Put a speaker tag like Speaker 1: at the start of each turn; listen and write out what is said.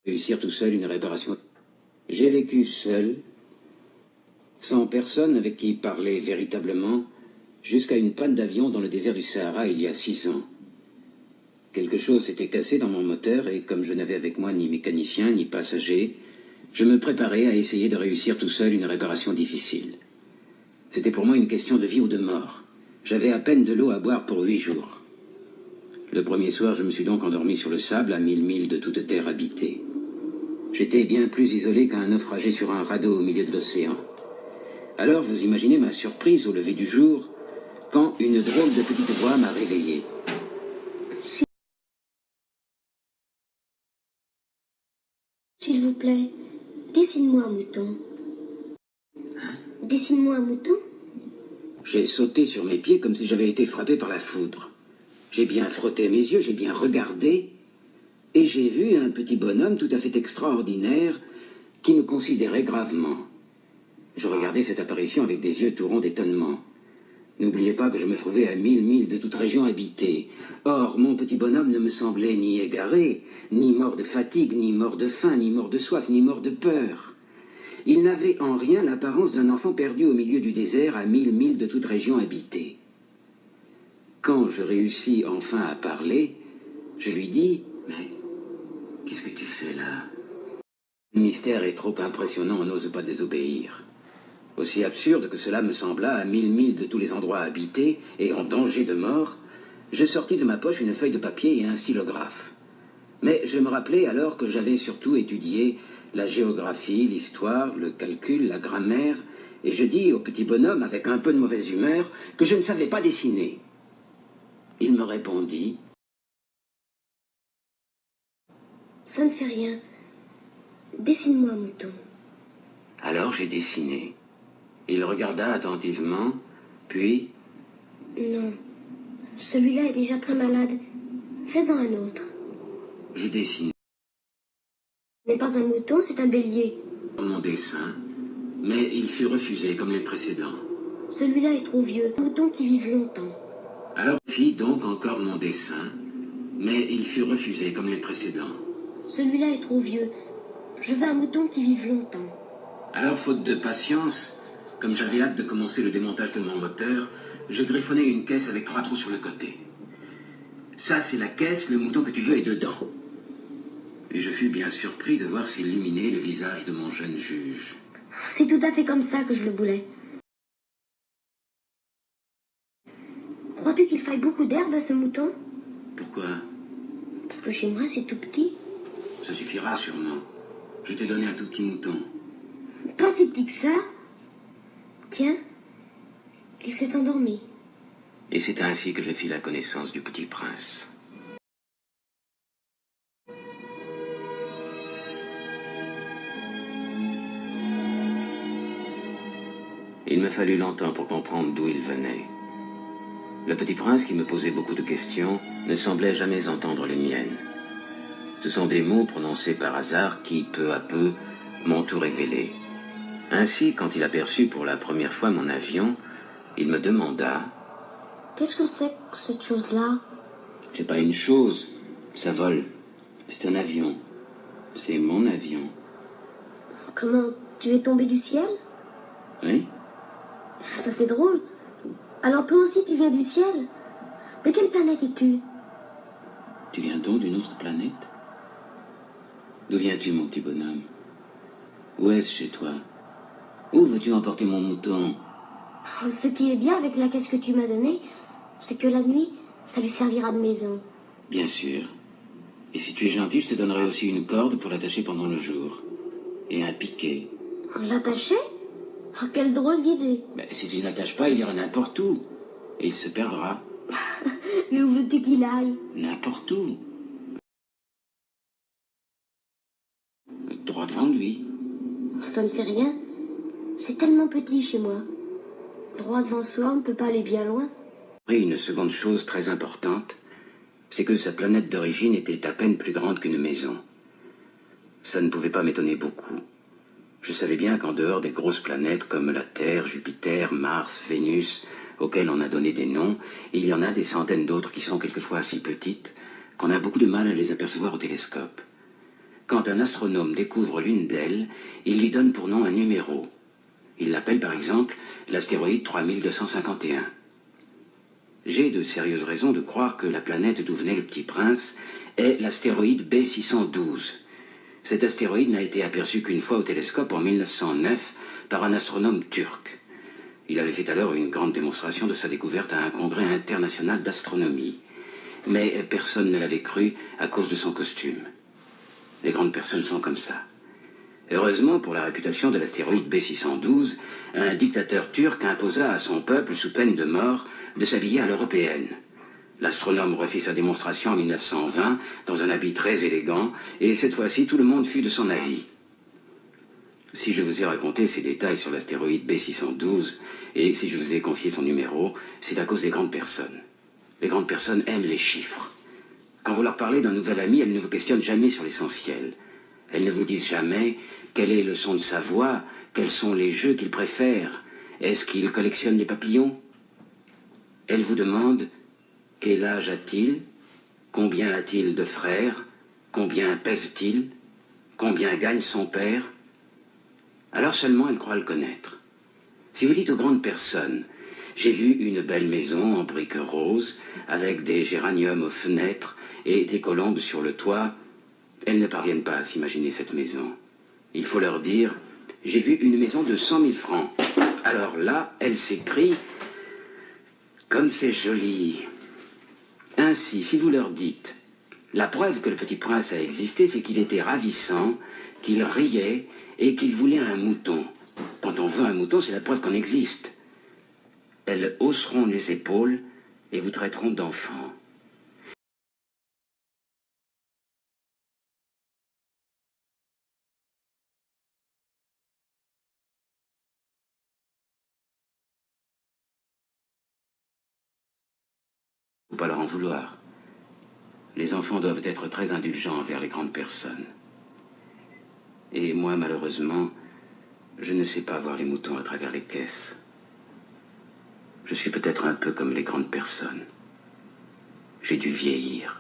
Speaker 1: Réussir tout seul une réparation. J'ai vécu seul, sans personne avec qui parler véritablement, jusqu'à une panne d'avion dans le désert du Sahara il y a 6 ans. Quelque chose s'était cassé dans mon moteur et comme je n'avais avec moi ni mécanicien ni passager, je me préparais à essayer de réussir tout seul une réparation difficile. C'était pour moi une question de vie ou de mort. J'avais à peine de l'eau à boire pour 8 jours. Le premier soir, je me suis donc endormi sur le sable à 1000 milles de toute terre habitée. J'étais bien plus isolé qu'un naufragé sur un radeau au milieu de l'océan. Alors, vous imaginez ma surprise au lever du jour, quand une drôle de petite voix m'a réveillé.
Speaker 2: S'il vous plaît, dessine-moi un mouton.
Speaker 1: Hein?
Speaker 2: Dessine-moi un mouton.
Speaker 1: J'ai sauté sur mes pieds comme si j'avais été frappé par la foudre. J'ai bien frotté mes yeux, j'ai bien regardé, et j'ai vu un petit bonhomme tout à fait extraordinaire qui me considérait gravement. Je regardais cette apparition avec des yeux tout ronds d'étonnement. N'oubliez pas que je me trouvais à 1000 milles de toute région habitée. Or, mon petit bonhomme ne me semblait ni égaré, ni mort de fatigue, ni mort de faim, ni mort de soif, ni mort de peur. Il n'avait en rien l'apparence d'un enfant perdu au milieu du désert à 1000 milles de toute région habitée. Quand je réussis enfin à parler, je lui dis « Mais qu'est-ce que tu fais là ?» Le mystère est trop impressionnant, on n'ose pas désobéir. Aussi absurde que cela me sembla, à 1000 milles de tous les endroits habités et en danger de mort, je sortis de ma poche une feuille de papier et un stylographe. Mais je me rappelais alors que j'avais surtout étudié la géographie, l'histoire, le calcul, la grammaire, et je dis au petit bonhomme, avec un peu de mauvaise humeur, que je ne savais pas dessiner. Il me répondit
Speaker 2: « Ça ne fait rien. Dessine-moi un mouton. »
Speaker 1: Alors j'ai dessiné. Il regarda attentivement, puis...
Speaker 2: « Non, celui-là est déjà très malade. Fais-en un autre. »
Speaker 1: Je dessinai.
Speaker 2: Ce n'est pas un mouton, c'est un bélier.
Speaker 1: Mon dessin, mais il fut refusé comme les précédents.
Speaker 2: Celui-là est trop vieux. Un mouton qui vive longtemps.
Speaker 1: Alors je fis donc encore mon dessin, mais il fut refusé comme les précédents.
Speaker 2: Celui-là est trop vieux. Je veux un mouton qui vive longtemps.
Speaker 1: Alors, faute de patience, comme j'avais hâte de commencer le démontage de mon moteur, je griffonnai une caisse avec 3 trous sur le côté. Ça, c'est la caisse, le mouton que tu veux est dedans. Et je fus bien surpris de voir s'illuminer le visage de mon jeune juge.
Speaker 2: C'est tout à fait comme ça que je le voulais. Crois-tu qu'il faille beaucoup d'herbe à ce mouton?
Speaker 1: Pourquoi?
Speaker 2: Parce que chez moi, c'est tout petit.
Speaker 1: Ça suffira sûrement. Je t'ai donné un tout petit mouton.
Speaker 2: Pas si petit que ça. Tiens, il s'est endormi.
Speaker 1: Et c'est ainsi que je fis la connaissance du petit prince. Il me fallut longtemps pour comprendre d'où il venait. Le petit prince, qui me posait beaucoup de questions, ne semblait jamais entendre les miennes. Ce sont des mots prononcés par hasard qui, peu à peu, m'ont tout révélé. Ainsi, quand il aperçut pour la première fois mon avion, il me demanda...
Speaker 2: Qu'est-ce que c'est que cette chose-là?
Speaker 1: C'est pas une chose, ça vole. C'est un avion. C'est mon avion.
Speaker 2: Comment? Tu es tombé du ciel?
Speaker 1: Oui?
Speaker 2: Ça c'est drôle. Alors toi aussi tu viens du ciel? De quelle planète es-tu?
Speaker 1: Tu viens donc d'une autre planète? D'où viens-tu, mon petit bonhomme? Où est-ce chez toi? Où veux-tu emporter mon mouton?
Speaker 2: Ce qui est bien avec la caisse que tu m'as donnée, c'est que la nuit, ça lui servira de maison.
Speaker 1: Bien sûr. Et si tu es gentil, je te donnerai aussi une corde pour l'attacher pendant le jour. Et un piquet.
Speaker 2: L'attacher? Oh, quelle drôle d'idée.
Speaker 1: Ben, si tu ne l'attaches pas, il ira n'importe où. Et il se perdra.
Speaker 2: Mais où veux-tu qu'il aille?
Speaker 1: N'importe où. Droit devant lui.
Speaker 2: Ça ne fait rien. C'est tellement petit chez moi. Droit devant soi, on ne peut pas aller bien loin.
Speaker 1: Et une seconde chose très importante, c'est que sa planète d'origine était à peine plus grande qu'une maison. Ça ne pouvait pas m'étonner beaucoup. Je savais bien qu'en dehors des grosses planètes comme la Terre, Jupiter, Mars, Vénus, auxquelles on a donné des noms, il y en a des centaines d'autres qui sont quelquefois si petites qu'on a beaucoup de mal à les apercevoir au télescope. Quand un astronome découvre l'une d'elles, il lui donne pour nom un numéro. Il l'appelle par exemple l'astéroïde 3251. J'ai de sérieuses raisons de croire que la planète d'où venait le Petit Prince est l'astéroïde B612. Cet astéroïde n'a été aperçu qu'une fois au télescope en 1909 par un astronome turc. Il avait fait alors une grande démonstration de sa découverte à un congrès international d'astronomie. Mais personne ne l'avait cru à cause de son costume. Les grandes personnes sont comme ça. Heureusement pour la réputation de l'astéroïde B612, un dictateur turc imposa à son peuple, sous peine de mort, de s'habiller à l'européenne. L'astronome refit sa démonstration en 1920 dans un habit très élégant, et cette fois-ci tout le monde fut de son avis. Si je vous ai raconté ces détails sur l'astéroïde B612, et si je vous ai confié son numéro, c'est à cause des grandes personnes. Les grandes personnes aiment les chiffres. Quand vous leur parlez d'un nouvel ami, elles ne vous questionnent jamais sur l'essentiel. Elles ne vous disent jamais quel est le son de sa voix, quels sont les jeux qu'il préfère, est-ce qu'il collectionne les papillons. Elles vous demandent quel âge a-t-il, combien a-t-il de frères, combien pèse-t-il, combien gagne son père. Alors seulement elles croient le connaître. Si vous dites aux grandes personnes, j'ai vu une belle maison en briques roses, avec des géraniums aux fenêtres et des colombes sur le toit, elles ne parviennent pas à s'imaginer cette maison. Il faut leur dire, j'ai vu une maison de 100 000 francs. Alors là, elles s'écrient, comme c'est joli. Ainsi, si vous leur dites, la preuve que le Petit Prince a existé, c'est qu'il était ravissant, qu'il riait et qu'il voulait un mouton. Quand on veut un mouton, c'est la preuve qu'on existe. Elles hausseront les épaules et vous traiteront d'enfant. Faut pas leur en vouloir. Les enfants doivent être très indulgents envers les grandes personnes. Et moi, malheureusement, je ne sais pas voir les moutons à travers les caisses. Je suis peut-être un peu comme les grandes personnes. J'ai dû vieillir.